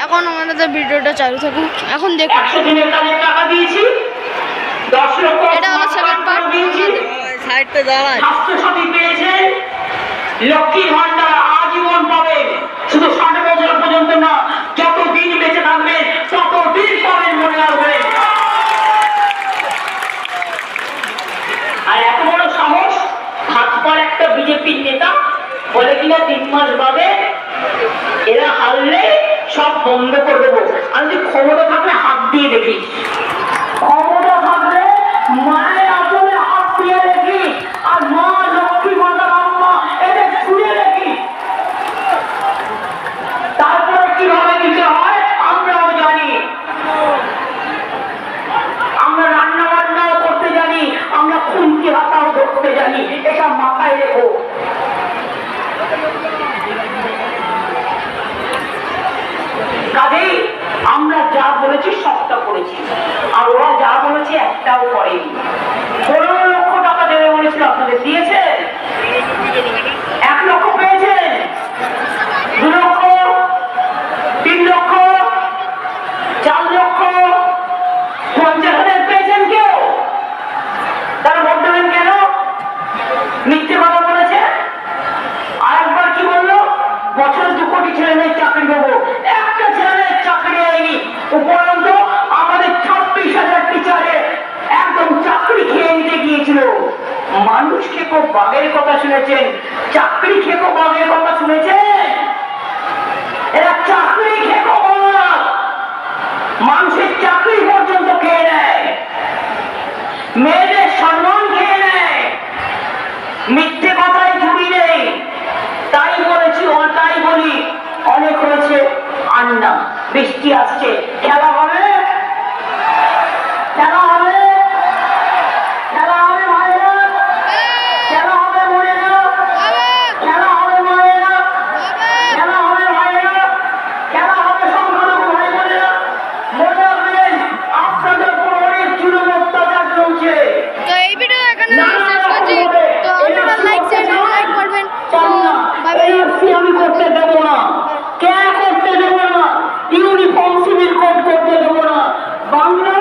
এখন আমাদের ভিডিওটা চালু থাকুক। এখন দেখুন 100 দিনের কাজের টাকা দিয়েছি, 10 লক্ষ এটা হলো সেকেন্ড পার্ট। সাইডে দাঁড়ায় স্বাস্থ্যসাথী পেয়েছেন, লক্ষ্মীর ভান্ডার আজীবন পাবেন, শুধু 60 বছর পর্যন্ত না, যতদিন বেঁচে থাকবেন ততদিন পাবেন, মনে রাখবেন। আর এত বড় সাহস, হাত পর একটা বিজেপির নেতা বলে কিনা 3 মাস বাদে এরা হারলে সব বন্ধ করে দেবো। আমি যদি ক্ষমতা থাকলে হাত দিয়ে দেখি, ক্ষমতা থাকলে মায়ের আসলে হাত দিয়ে দেখি, আর মা লক্ষ্মী মাতা আম্মা এদের ছুঁয়ে দেখি, তারপরে কিভাবে দিতে হয় আমরাও জানি। আমরা রান্না বান্নাও করতে জানি, আমরা খুন্তি হাতাও ধরতে জানি, এটা মাথায় রেখো। কাজেই আমরা যা বলেছি সবটা করেছি, আর ওরা যা বলেছে একটাও করেনি। 15 লক্ষ টাকা দেবে বলেছিল, আপনাদের দিয়েছে? 1 লক্ষ পেয়েছেন? 2 লক্ষ, 3 লক্ষ, 4 লক্ষ, 50,000 পেয়েছেন কেউ? তারা ভোট দেবেন কেন? মিথ্যে কথা বলেছে। আরেকবার কি বললো? বছরে 2 কোটি ছেলে মেয়ের চাকরি দেবো, একটা ছেলে মেয়ের চাকরি হয়নি। উপরন্ত আমাদের 26,000 টিচারে একদম চাকরি খেয়ে নিতে গিয়েছিল। মানুষ খেকো বাঘের কথা শুনেছেন, চাকরি খেকো বাঘের কথা শুনেছেন? এরা চাকরি খেকো বাঘ, মানুষের চাকরি পর্যন্ত খেয়ে নেয়, মেয়েদের সম্মান খেয়ে নেয়, মিথ্যে কথায় জুড়ি নেই। তাই বলেছি, তাই বলি, অনেক হয়েছে আর না। বৃষ্টি আসছে, খেলা হবে, খেলা হবে, খেলা হবে ভাইরা, খেলা হবে বোনেরা, খেলা হবে মায়েরা, খেলা হবে ভাইরা, খেলা হবে সংখ্যালঘু ভাই বোনেরা। মনে রাখবেন, আপনাদের উপর অনেক জুলুম অত্যাচার চলছে। তো এই ভিডিও এখানে শেষ করছি। তো আপনারা লাইক করবেন। আমি করতে দেবো না, কে করতে দেবো না, ইউনিফর্ম সিভিল কোড করতে দেবো না, বাংলা